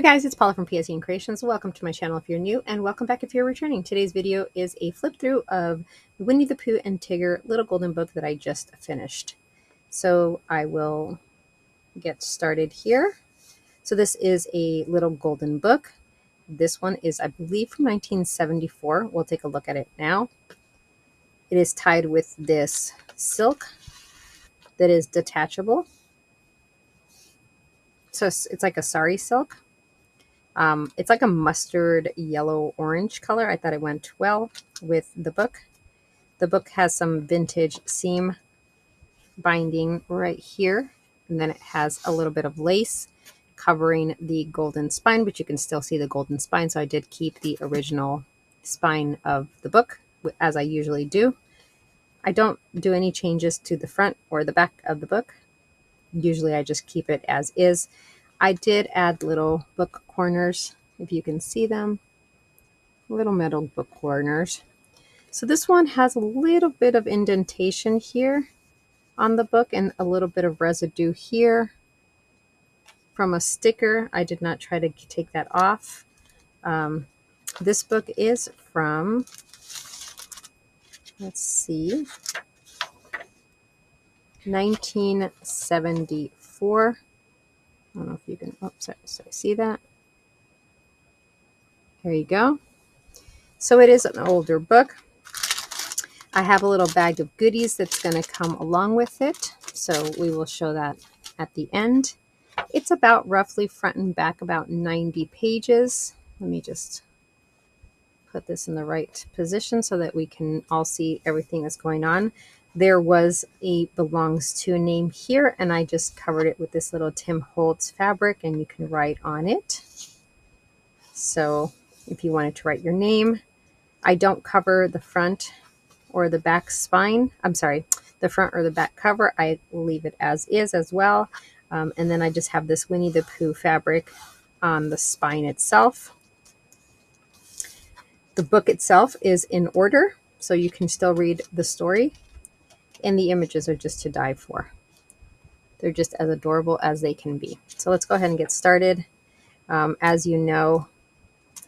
guys, it's Paula from PSE Creations. Welcome to my channel if you're new, and welcome back if you're returning. Today's video is a flip through of Winnie the Pooh and Tigger Little Golden Book that I just finished. So I will get started here. So this is a Little Golden Book. This one is, I believe, from 1974. We'll take a look at it now. It is tied with this silk that is detachable. So it's like a sari silk. It's like a mustard yellow orange color. I thought it went well with the book. The book has some vintage seam binding right here, and then it has a little bit of lace covering the golden spine, but you can still see the golden spine. So I did keep the original spine of the book, as I usually do. I don't do any changes to the front or the back of the book. Usually I just keep it as is. I did add little book corners, if you can see them, little metal book corners. So this one has a little bit of indentation here on the book and a little bit of residue here from a sticker. I did not try to take that off. This book is from, let's see, 1974. I don't know if you can, oh, sorry, see that? There you go. So it is an older book. I have a little bag of goodies that's going to come along with it. So we will show that at the end. It's about roughly front and back about 90 pages. Let me just put this in the right position so that we can all see everything that's going on. There was a belongs to name here, and I just covered it with this little Tim Holtz fabric, and you can write on it. So if you wanted to write your name, I don't cover the front or the back spine. I'm sorry, the front or the back cover. I leave it as is as well. And then I just have this Winnie the Pooh fabric on the spine itself. The book itself is in order, so you can still read the story. And the images are just to die for. They're just as adorable as they can be. So let's go ahead and get started. As you know,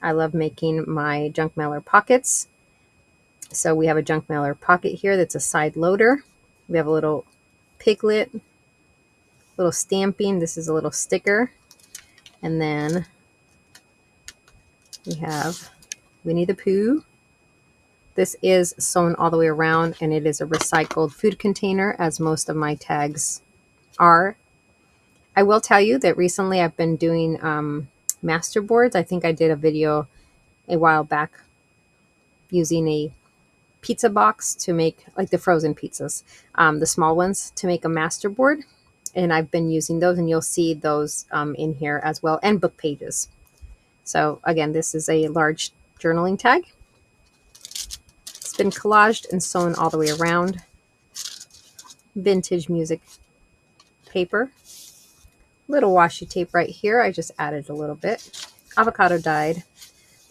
I love making my junk mailer pockets. So we have a junk mailer pocket here that's a side loader. We have a little piglet, little stamping. This is a little sticker. And then we have Winnie the Pooh. This is sewn all the way around, and it is a recycled food container, as most of my tags are. I will tell you that recently I've been doing master boards. I think I did a video a while back using a pizza box to make, like the frozen pizzas, the small ones, to make a master board. And I've been using those, and you'll see those in here as well, and book pages. So again, this is a large journaling tag. It's been collaged and sewn all the way around. Vintage music paper. Little washi tape right here. I just added a little bit. Avocado dyed.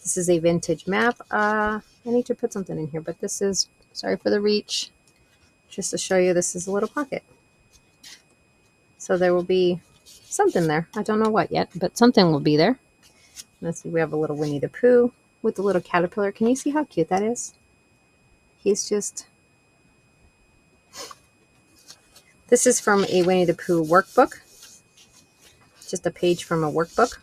This is a vintage map. I need to put something in here, but this is, sorry for the reach, just to show you this is a little pocket. So there will be something there. I don't know what yet, but something will be there. Let's see, we have a little Winnie the Pooh with a little caterpillar. Can you see how cute that is? He's just... This is from a Winnie the Pooh workbook. Just a page from a workbook.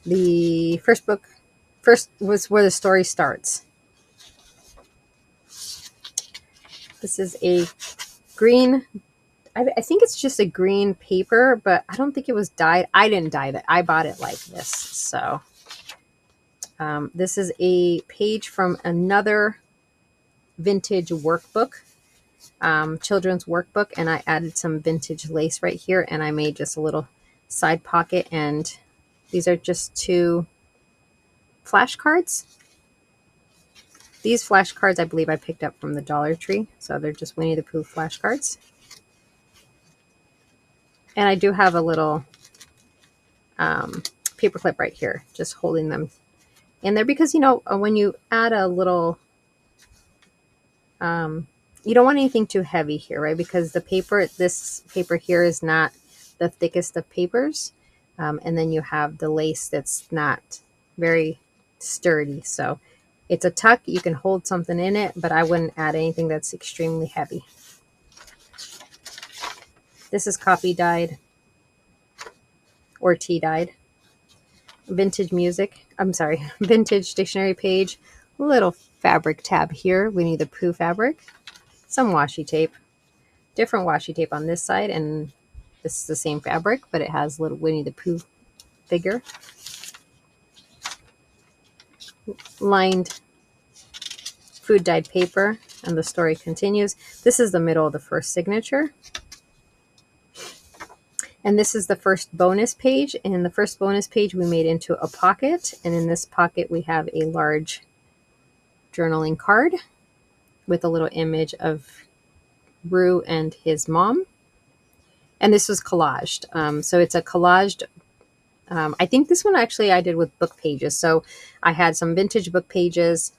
The first was where the story starts. This is a green, I think it's just a green paper, but I don't think it was dyed. I didn't dye it. I bought it like this. So this is a page from another vintage workbook, children's workbook, and I added some vintage lace right here, and I made just a little side pocket, and these are just 2 flashcards. These flashcards, I believe I picked up from the Dollar Tree, so they're just Winnie the Pooh flashcards. And I do have a little paper clip right here, just holding them in there, because, you know, when you add a little, you don't want anything too heavy here, right? Because the paper, this paper here is not the thickest of papers. And then you have the lace that's not very sturdy. So it's a tuck. You can hold something in it, but I wouldn't add anything that's extremely heavy. This is coffee dyed or tea dyed. Vintage music. I'm sorry, vintage dictionary page. Little fabric tab here. Winnie the Pooh fabric. Some washi tape. Different washi tape on this side, and this is the same fabric, but it has little Winnie the Pooh figure. Lined food dyed paper, and the story continues. This is the middle of the first signature. And this is the first bonus page. And the first bonus page we made into a pocket. And in this pocket we have a large journaling card with a little image of Roo and his mom. And this was collaged. So it's a collaged, I think this one actually I did with book pages. So I had some vintage book pages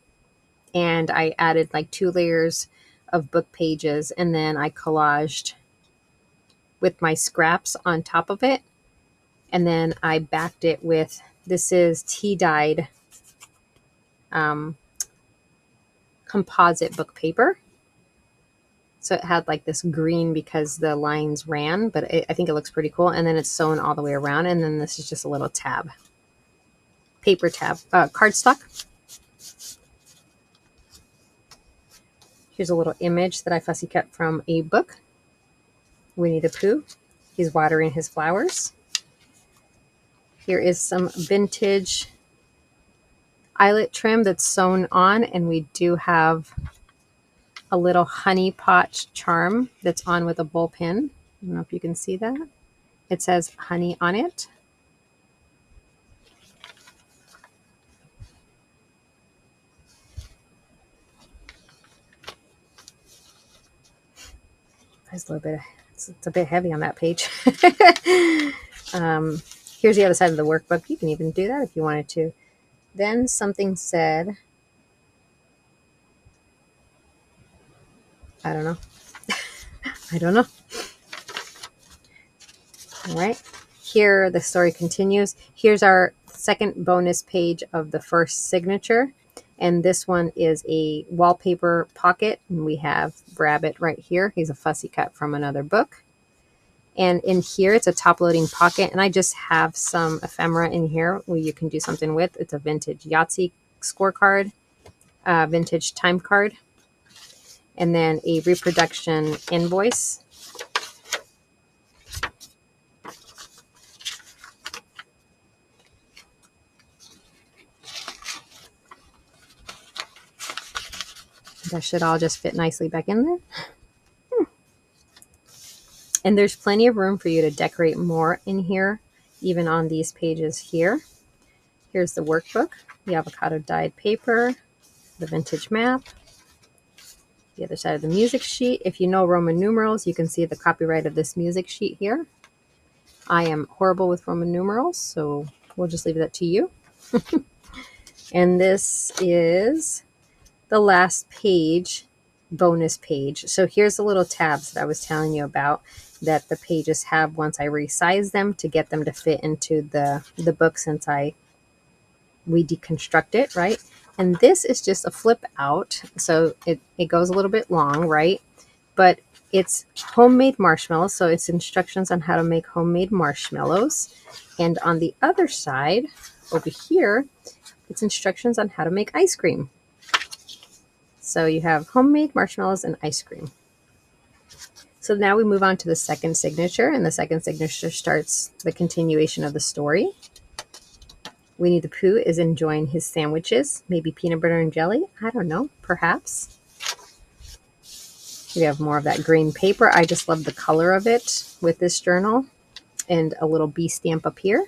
and I added like 2 layers of book pages, and then I collaged with my scraps on top of it. And then I backed it with, this is tea dyed composite book paper. So it had like this green because the lines ran, but I think it looks pretty cool. And then it's sewn all the way around. And then this is just a little tab, paper tab, cardstock. Here's a little image that I fussy cut from a book. Winnie the Pooh. He's watering his flowers. Here is some vintage eyelet trim that's sewn on, and we do have a little honey pot charm that's on with a bull pin. I don't know if you can see that. It says honey on it. There's a little bit, it's a bit heavy on that page. Here's the other side of the workbook. You can even do that if you wanted to. Then something said, I don't know. I don't know. All right. Here the story continues. Here's our second bonus page of the first signature. And this one is a wallpaper pocket. And we have Rabbit right here. He's a fussy cut from another book. And in here, it's a top-loading pocket. And I just have some ephemera in here where you can do something with. It's a vintage Yahtzee scorecard, vintage time card, and then a reproduction invoice. That should all just fit nicely back in there. And there's plenty of room for you to decorate more in here, even on these pages here. Here's the workbook, the avocado dyed paper, the vintage map, the other side of the music sheet. If you know Roman numerals, you can see the copyright of this music sheet here. I am horrible with Roman numerals, so we'll just leave that to you. And this is the last page, bonus page. So here's the little tabs that I was telling you about that the pages have once I resize them to get them to fit into the book, since we deconstruct it, right? And this is just a flip out. So it goes a little bit long, right? But it's homemade marshmallows. So it's instructions on how to make homemade marshmallows. And on the other side, over here, it's instructions on how to make ice cream. So you have homemade marshmallows and ice cream. So now we move on to the second signature, and the second signature starts the continuation of the story. Winnie the Pooh is enjoying his sandwiches, maybe peanut butter and jelly. I don't know, perhaps. We have more of that green paper. I just love the color of it with this journal, and a little bee stamp up here.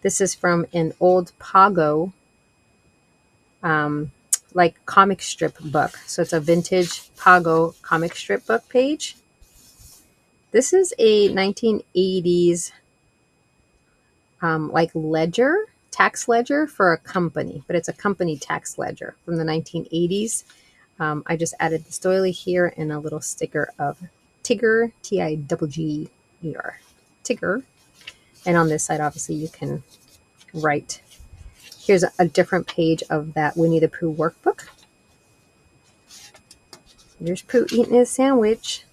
This is from an old Pago like comic strip book. So it's a vintage Pago comic strip book page. This is a 1980s like ledger, tax ledger for a company, but it's a company tax ledger from the 1980s. I just added this doily here and a little sticker of Tigger, Tigger. Tigger. And on this side, obviously, you can write. Here's a different page of that Winnie the Pooh workbook. There's Pooh eating his sandwich.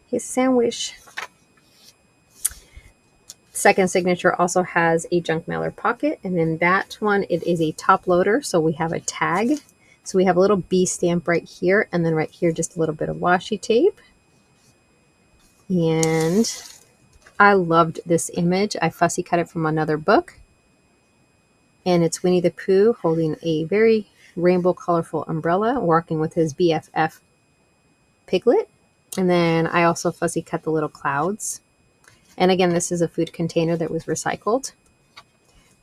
His sandwich. Second signature also has a junk mailer pocket, and then that one, it is a top loader, so we have a tag. So we have a little B stamp right here, and then right here just a little bit of washi tape. And I loved this image. I fussy cut it from another book, and it's Winnie the Pooh holding a very rainbow colorful umbrella, walking with his BFF Piglet. And then I also fussy cut the little clouds. And again, this is a food container that was recycled.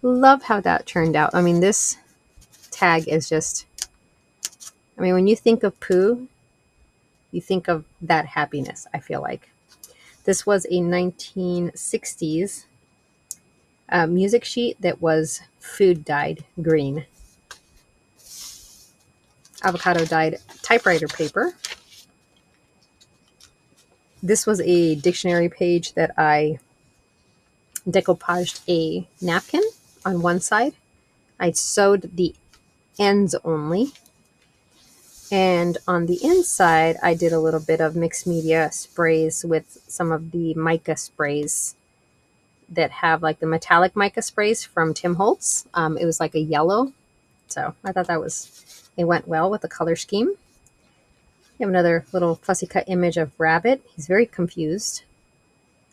Love how that turned out. I mean, this tag is just, I mean, when you think of Pooh, you think of that happiness, I feel like. This was a 1960s music sheet that was food dyed green. Avocado dyed typewriter paper. This was a dictionary page that I decoupaged a napkin on one side. I sewed the ends only. And on the inside, I did a little bit of mixed media sprays with some of the mica sprays that have like the metallic mica sprays from Tim Holtz. It was like a yellow. So I thought it went well with the color scheme. We have another little fussy cut image of Rabbit. He's very confused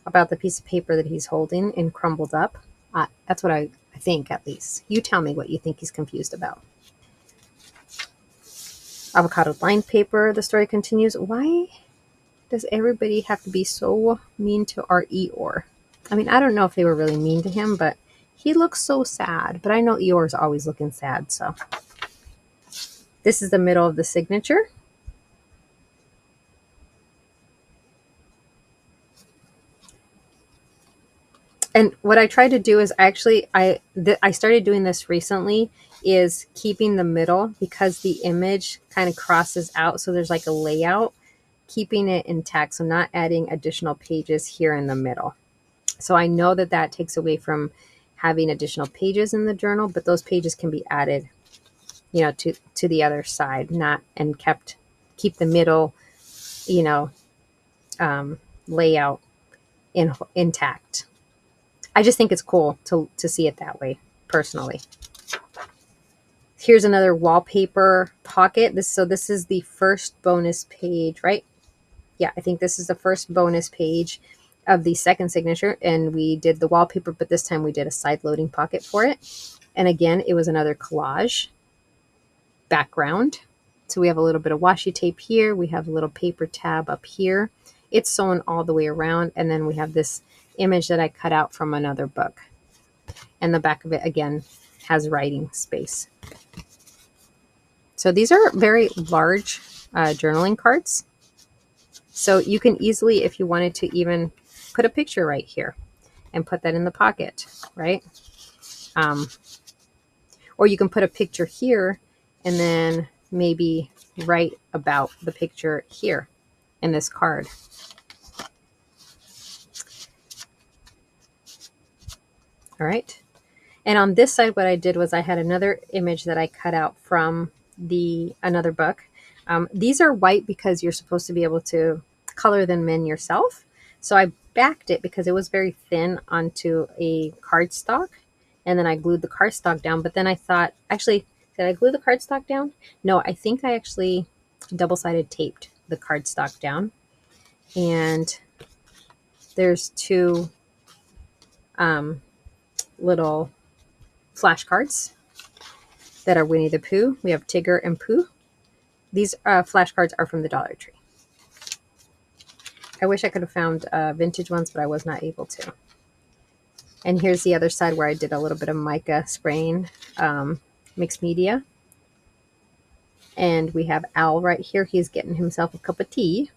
about the piece of paper that he's holding and crumbled up. That's what I think, at least. You tell me what you think he's confused about. Avocado lined paper. The story continues. Why does everybody have to be so mean to our Eeyore? I mean, I don't know if they were really mean to him, but he looks so sad. But I know Eeyore's always looking sad, so. This is the middle of the signature. And what I tried to do is actually, I started doing this recently, is keeping the middle, because the image kind of crosses out. So there's like a layout, keeping it intact. So not adding additional pages here in the middle. So I know that that takes away from having additional pages in the journal, but those pages can be added, you know, to the other side, and keep the middle, you know, layout intact. I just think it's cool to see it that way, personally. Here's another wallpaper pocket. This is the first bonus page, right? Yeah, I think this is the first bonus page of the second signature, and we did the wallpaper, but this time we did a side-loading pocket for it. And again, it was another collage background. So we have a little bit of washi tape here. We have a little paper tab up here. It's sewn all the way around, and then we have this image that I cut out from another book. And the back of it, again, has writing space. So these are very large journaling cards. So you can easily, if you wanted to, even put a picture right here and put that in the pocket, right? Or you can put a picture here and then maybe write about the picture here in this card. All right. And on this side, what I did was I had another image that I cut out from another book. These are white because you're supposed to be able to color them in yourself. So I backed it because it was very thin onto a cardstock. And then I glued the cardstock down. But then I thought, actually, did I glue the cardstock down? No, I think I actually double-sided taped the cardstock down. And there's two little flashcards that are Winnie the Pooh. We have Tigger and Pooh. These flashcards are from the Dollar Tree. I wish I could have found vintage ones, but I was not able to. And here's the other side where I did a little bit of mica spraying, mixed media. And we have Al right here. He's getting himself a cup of tea.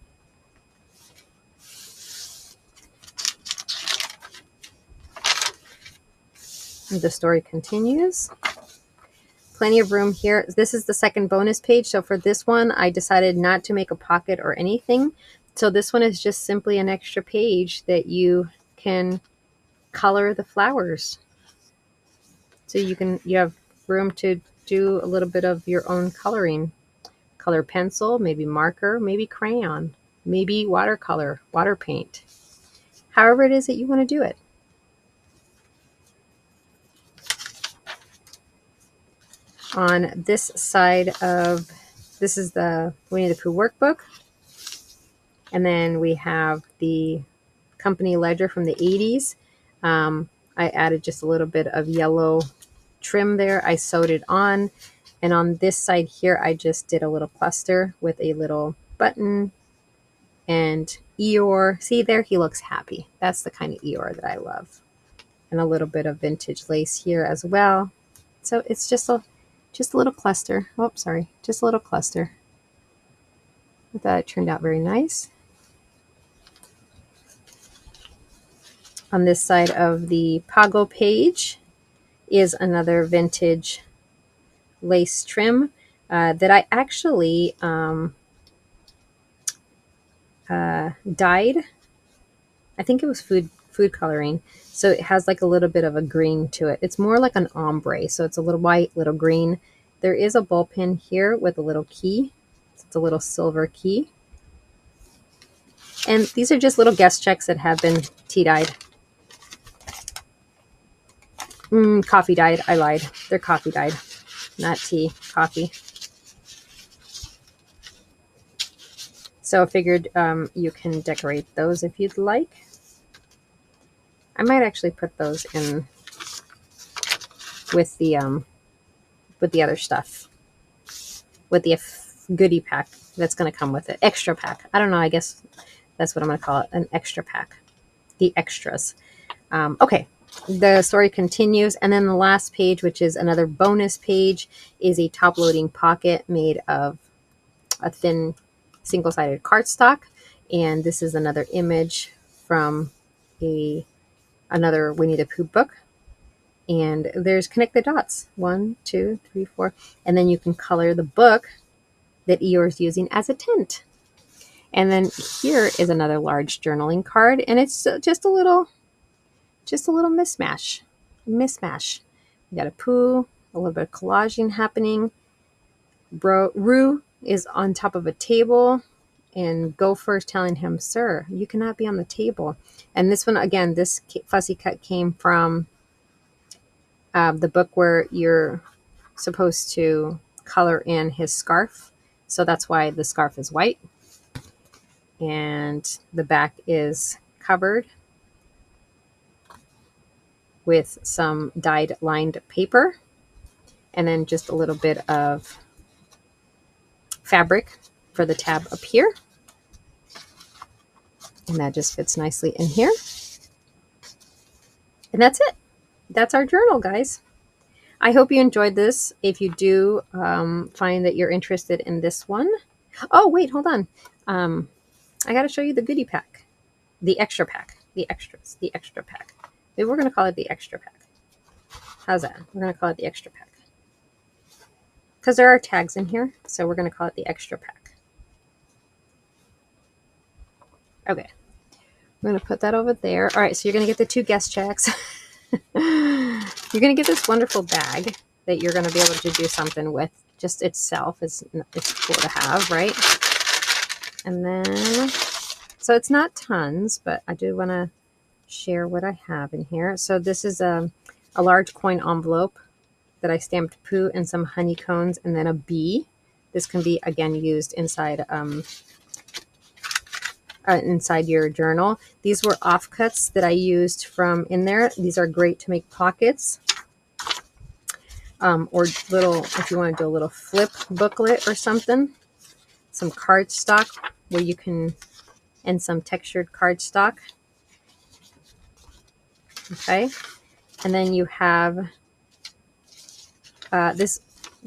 And the story continues. Plenty of room here. This is the second bonus page. So for this one, I decided not to make a pocket or anything. So this one is just simply an extra page that you can color the flowers. So you have room to do a little bit of your own coloring. Color pencil, maybe marker, maybe crayon, maybe watercolor, water paint. However it is that you want to do it. On this side of, this is the Winnie the Pooh workbook. And then we have the company ledger from the 80s. I added just a little bit of yellow trim there. I sewed it on. And on this side here, I just did a little cluster with a little button and Eeyore. See there, he looks happy. That's the kind of Eeyore that I love. And a little bit of vintage lace here as well. So it's just a little cluster. Oh, sorry, just a little cluster. I thought it turned out very nice. On this side of the Pago page is another vintage lace trim that I actually dyed. I think it was food coloring. So it has like a little bit of a green to it. It's more like an ombre. So it's a little white, little green. There is a ball pin here with a little key. So it's a little silver key. And these are just little guest checks that have been tea dyed. Coffee dyed. I lied. They're coffee dyed, not tea, coffee. So I figured you can decorate those if you'd like. I might actually put those in with the other stuff, with the goodie pack that's going to come with it. Extra pack. I don't know. I guess that's what I'm going to call it. An extra pack. The extras. Okay. The story continues. And then the last page, which is another bonus page, is a top loading pocket made of a thin single-sided cardstock. And this is another image from another Winnie the Pooh book. And there's connect the dots. 1, 2, 3, 4. And then you can color the book that Eeyore is using as a tint. And then here is another large journaling card. And it's just a little mismatch. We got a Pooh, a little bit of collaging happening. Roo is on top of a table. And Gopher is telling him, "Sir, you cannot be on the table." And this one, again, this fussy cut came from the book where you're supposed to color in his scarf. So that's why the scarf is white. And the back is covered with some dyed lined paper. And then just a little bit of fabric for the tab up here. And that just fits nicely in here. And that's it. That's our journal, guys. I hope you enjoyed this. If you do find that you're interested in this one. Oh, wait, hold on. I got to show you the goodie pack. The extra pack. The extras. The extra pack. Maybe we're going to call it the extra pack. How's that? We're going to call it the extra pack. Because there are tags in here. So we're going to call it the extra pack. Okay. I'm going to put that over there. All right. So you're going to get the 2 guest checks. You're going to get this wonderful bag that you're going to be able to do something with just itself. It's cool to have, right? And then, so it's not tons, but I do want to share what I have in here. So this is a large coin envelope that I stamped Pooh and some honeycombs and then a bee. This can be, again, used inside inside your journal. These were offcuts that I used from in there. These are great to make pockets. Or little, if you want to do a little flip booklet or something. Some cardstock where you can, and some textured cardstock. Okay. And then you have this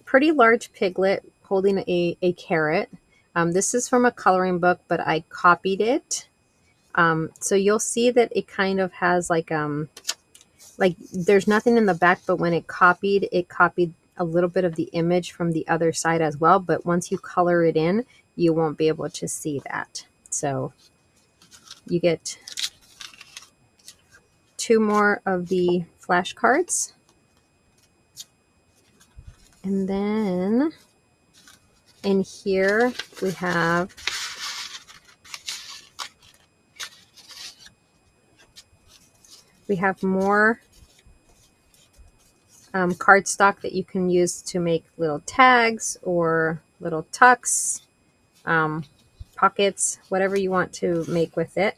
pretty large piglet holding a carrot. This is from a coloring book, but I copied it. So you'll see that it kind of has like there's nothing in the back, but when it copied a little bit of the image from the other side as well. But once you color it in, you won't be able to see that. So you get 2 more of the flashcards. And then in here we have more cardstock that you can use to make little tags or little tucks, pockets, whatever you want to make with it.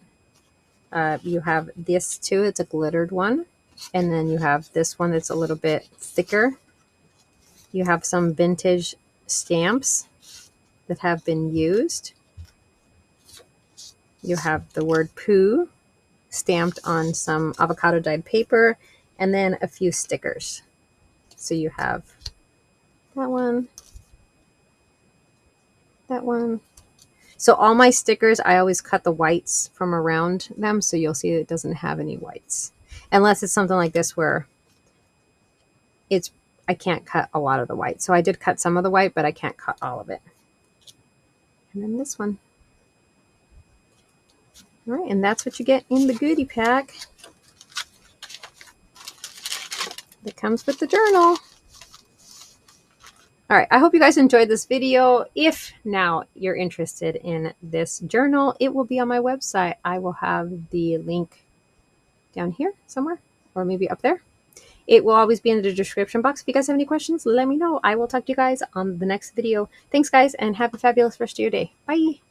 You have this too, it's a glittered one. And then you have this one that's a little bit thicker. You have some vintage stamps that have been used. You have the word Pooh stamped on some avocado dyed paper, and then a few stickers. So you have that one, that one. So all my stickers, I always cut the whites from around them, so you'll see it doesn't have any whites. Unless it's something like this where I can't cut a lot of the white. So I did cut some of the white, but I can't cut all of it. And then this one. All right, and that's what you get in the goodie pack that comes with the journal. All right, I hope you guys enjoyed this video. If now you're interested in this journal, it will be on my website. I will have the link down here somewhere, or maybe up there. It will always be in the description box. If you guys have any questions, let me know. I will talk to you guys on the next video. Thanks, guys, and have a fabulous rest of your day. Bye.